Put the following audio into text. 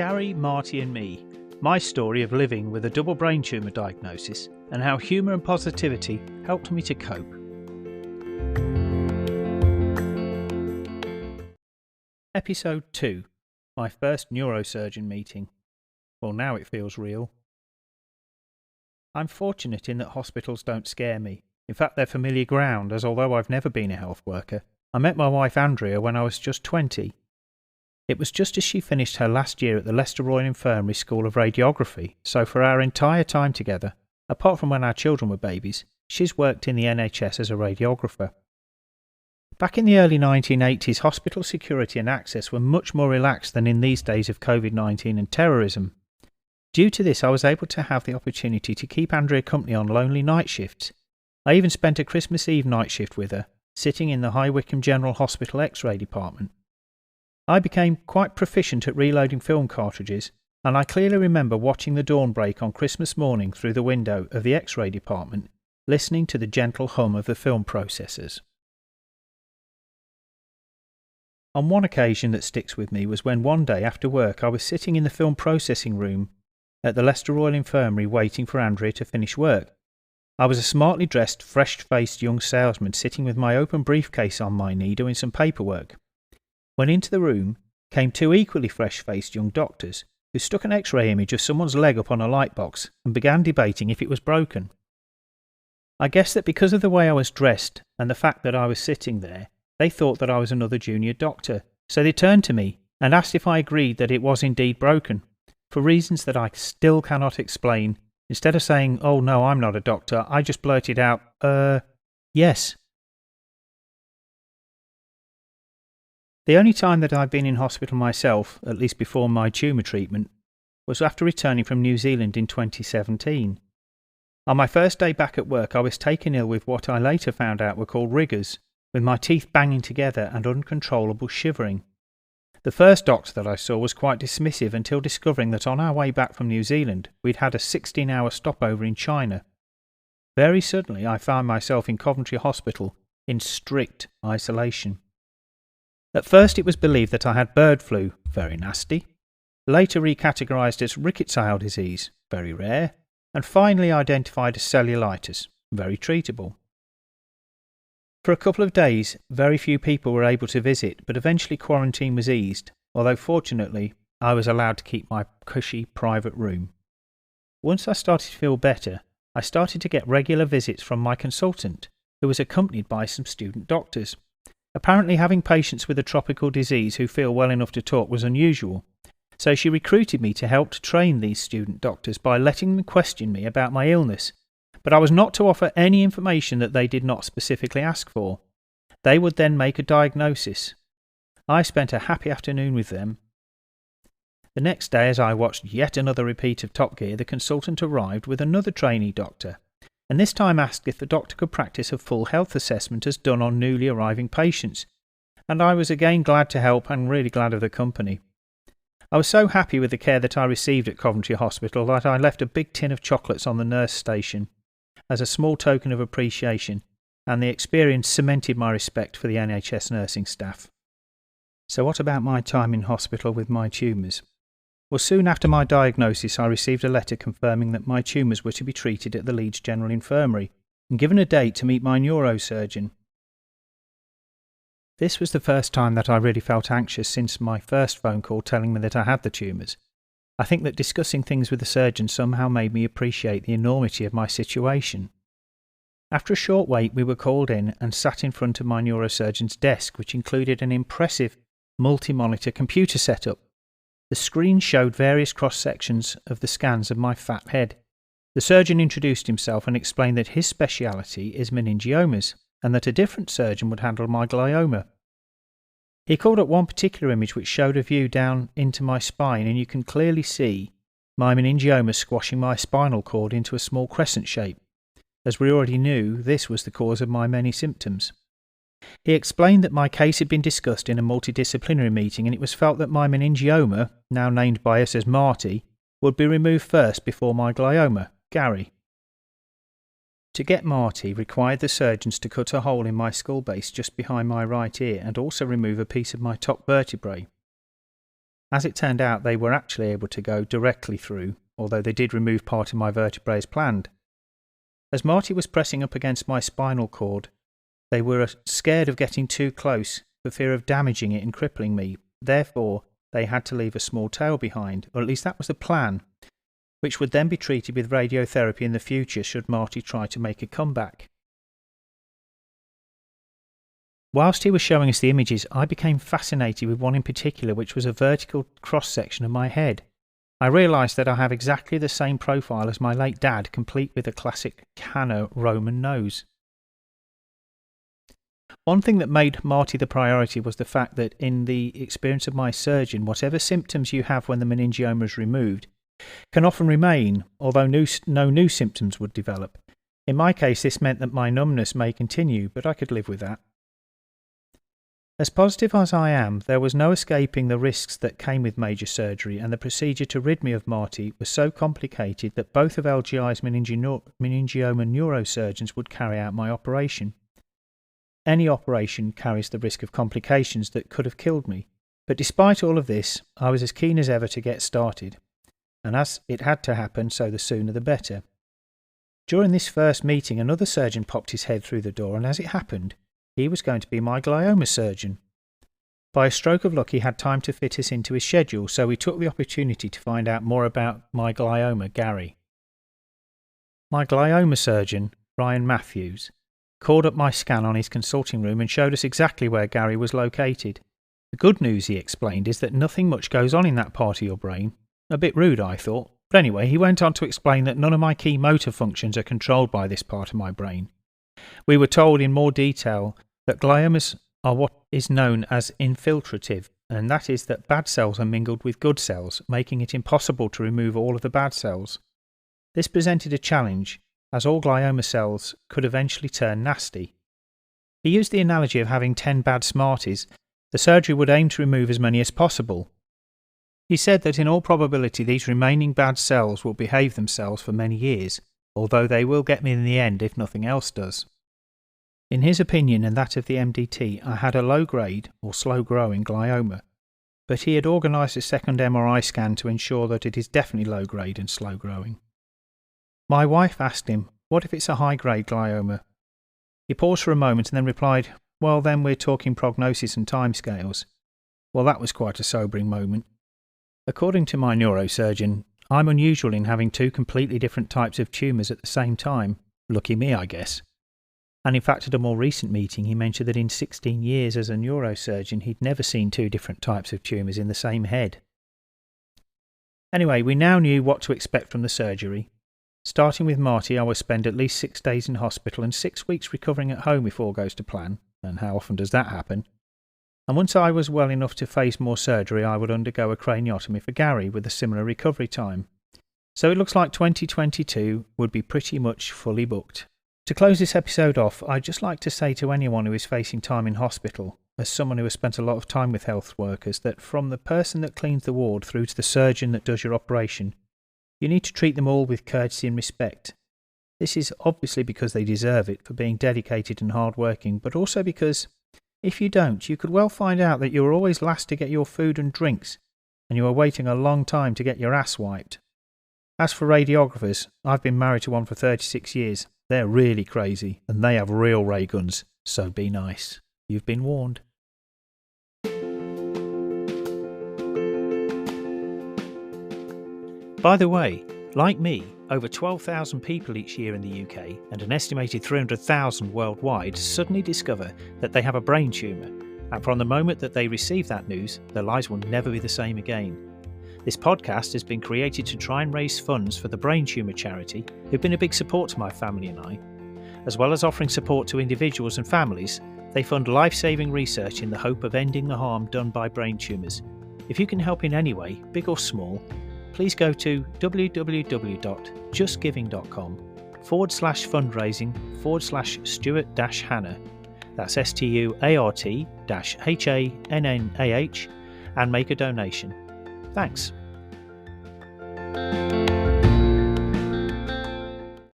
Gary, Marty and me, my story of living with a double brain tumour diagnosis and how humour and positivity helped me to cope. Episode 2. My first neurosurgeon meeting. Well, now it feels real. I'm fortunate in that hospitals don't scare me. In fact, they're familiar ground, as although I've never been a health worker, I met my wife Andrea when I was just 20. It was just as she finished her last year at the Leicester Royal Infirmary School of Radiography, so for our entire time together, apart from when our children were babies, she's worked in the NHS as a radiographer. Back in the early 1980s, hospital security and access were much more relaxed than in these days of COVID-19 and terrorism. Due to this, I was able to have the opportunity to keep Andrea company on lonely night shifts. I even spent a Christmas Eve night shift with her, sitting in the High Wycombe General Hospital X-ray department. I became quite proficient at reloading film cartridges, and I clearly remember watching the dawn break on Christmas morning through the window of the X-ray department, listening to the gentle hum of the film processors. On one occasion that sticks with me was when one day after work I was sitting in the film processing room at the Leicester Royal Infirmary waiting for Andrea to finish work. I was a smartly dressed, fresh-faced young salesman sitting with my open briefcase on my knee doing some paperwork. When into the room came two equally fresh-faced young doctors who stuck an X-ray image of someone's leg up on a light box and began debating if it was broken. I guess that because of the way I was dressed and the fact that I was sitting there, they thought that I was another junior doctor, so they turned to me and asked if I agreed that it was indeed broken. For reasons that I still cannot explain, instead of saying, "Oh no, I'm not a doctor," I just blurted out, yes. The only time that I've been in hospital myself, at least before my tumour treatment, was after returning from New Zealand in 2017. On my first day back at work, I was taken ill with what I later found out were called rigours, with my teeth banging together and uncontrollable shivering. The first doctor that I saw was quite dismissive until discovering that on our way back from New Zealand, we'd had a 16-hour stopover in China. Very suddenly, I found myself in Coventry Hospital in strict isolation. At first it was believed that I had bird flu, very nasty, later recategorised as rickettsial disease, very rare, and finally identified as cellulitis, very treatable. For a couple of days, very few people were able to visit, but eventually quarantine was eased, although fortunately I was allowed to keep my cushy private room. Once I started to feel better, I started to get regular visits from my consultant, who was accompanied by some student doctors. Apparently having patients with a tropical disease who feel well enough to talk was unusual, so she recruited me to help to train these student doctors by letting them question me about my illness, but I was not to offer any information that they did not specifically ask for. They would then make a diagnosis. I spent a happy afternoon with them. The next day, as I watched yet another repeat of Top Gear, the consultant arrived with another trainee doctor, and this time asked if the doctor could practice a full health assessment as done on newly arriving patients, and I was again glad to help and really glad of the company. I was so happy with the care that I received at Coventry Hospital that I left a big tin of chocolates on the nurse station as a small token of appreciation, and the experience cemented my respect for the NHS nursing staff. So what about my time in hospital with my tumours? Well, soon after my diagnosis I received a letter confirming that my tumours were to be treated at the Leeds General Infirmary and given a date to meet my neurosurgeon. This was the first time that I really felt anxious since my first phone call telling me that I had the tumours. I think that discussing things with the surgeon somehow made me appreciate the enormity of my situation. After a short wait we were called in and sat in front of my neurosurgeon's desk, which included an impressive multi-monitor computer setup. The screen showed various cross-sections of the scans of my fat head. The surgeon introduced himself and explained that his speciality is meningiomas, and that a different surgeon would handle my glioma. He called up one particular image which showed a view down into my spine, and you can clearly see my meningioma squashing my spinal cord into a small crescent shape. As we already knew, this was the cause of my many symptoms. He explained that my case had been discussed in a multidisciplinary meeting, and it was felt that my meningioma, now named by us as Marty, would be removed first before my glioma, Gary. To get Marty required the surgeons to cut a hole in my skull base just behind my right ear and also remove a piece of my top vertebrae. As it turned out, they were actually able to go directly through, although they did remove part of my vertebrae as planned. As Marty was pressing up against my spinal cord, they were scared of getting too close for fear of damaging it and crippling me. Therefore, they had to leave a small tail behind, or at least that was the plan, which would then be treated with radiotherapy in the future should Marty try to make a comeback. Whilst he was showing us the images, I became fascinated with one in particular, which was a vertical cross-section of my head. I realised that I have exactly the same profile as my late dad, complete with a classic Canna Roman nose. One thing that made Marty the priority was the fact that in the experience of my surgeon, whatever symptoms you have when the meningioma is removed can often remain, although no new symptoms would develop. In my case, this meant that my numbness may continue, but I could live with that. As positive as I am, there was no escaping the risks that came with major surgery, and the procedure to rid me of Marty was so complicated that both of LGI's meningioma neurosurgeons would carry out my operation. Any operation carries the risk of complications that could have killed me, but despite all of this, I was as keen as ever to get started, and as it had to happen, so the sooner the better. During this first meeting, another surgeon popped his head through the door, and as it happened, he was going to be my glioma surgeon. By a stroke of luck, he had time to fit us into his schedule, so we took the opportunity to find out more about my glioma, Gary. My glioma surgeon, Ryan Matthews, called up my scan on his consulting room and showed us exactly where Gary was located. The good news, he explained, is that nothing much goes on in that part of your brain. A bit rude, I thought. But anyway, he went on to explain that none of my key motor functions are controlled by this part of my brain. We were told in more detail that gliomas are what is known as infiltrative, and that is that bad cells are mingled with good cells, making it impossible to remove all of the bad cells. This presented a challenge, as all glioma cells could eventually turn nasty. He used the analogy of having 10 bad Smarties. The surgery would aim to remove as many as possible. He said that in all probability these remaining bad cells will behave themselves for many years, although they will get me in the end if nothing else does. In his opinion and that of the MDT, I had a low-grade or slow-growing glioma, but he had organised a second MRI scan to ensure that it is definitely low-grade and slow-growing. My wife asked him, "What if it's a high-grade glioma?" He paused for a moment and then replied, "Well, then we're talking prognosis and timescales." Well, that was quite a sobering moment. According to my neurosurgeon, I'm unusual in having two completely different types of tumours at the same time. Lucky me, I guess. And in fact, at a more recent meeting, he mentioned that in 16 years as a neurosurgeon, he'd never seen two different types of tumours in the same head. Anyway, we now knew what to expect from the surgery. Starting with Marty, I would spend at least 6 days in hospital and 6 weeks recovering at home if all goes to plan. And how often does that happen? And once I was well enough to face more surgery, I would undergo a craniotomy for Gary with a similar recovery time. So it looks like 2022 would be pretty much fully booked. To close this episode off, I'd just like to say to anyone who is facing time in hospital, as someone who has spent a lot of time with health workers, that from the person that cleans the ward through to the surgeon that does your operation, you need to treat them all with courtesy and respect. This is obviously because they deserve it for being dedicated and hard-working, but also because, if you don't, you could well find out that you are always last to get your food and drinks, and you are waiting a long time to get your ass wiped. As for radiographers, I've been married to one for 36 years. They're really crazy, and they have real ray guns, so be nice. You've been warned. By the way, like me, over 12,000 people each year in the UK and an estimated 300,000 worldwide suddenly discover that they have a brain tumour, and from the moment that they receive that news, their lives will never be the same again. This podcast has been created to try and raise funds for the Brain Tumour Charity, who've been a big support to my family and I. As well as offering support to individuals and families, they fund life-saving research in the hope of ending the harm done by brain tumours. If you can help in any way, big or small, please go to www.justgiving.com/fundraising/Stuart-Hannah, that's Stuart-Hannah, and make a donation. Thanks.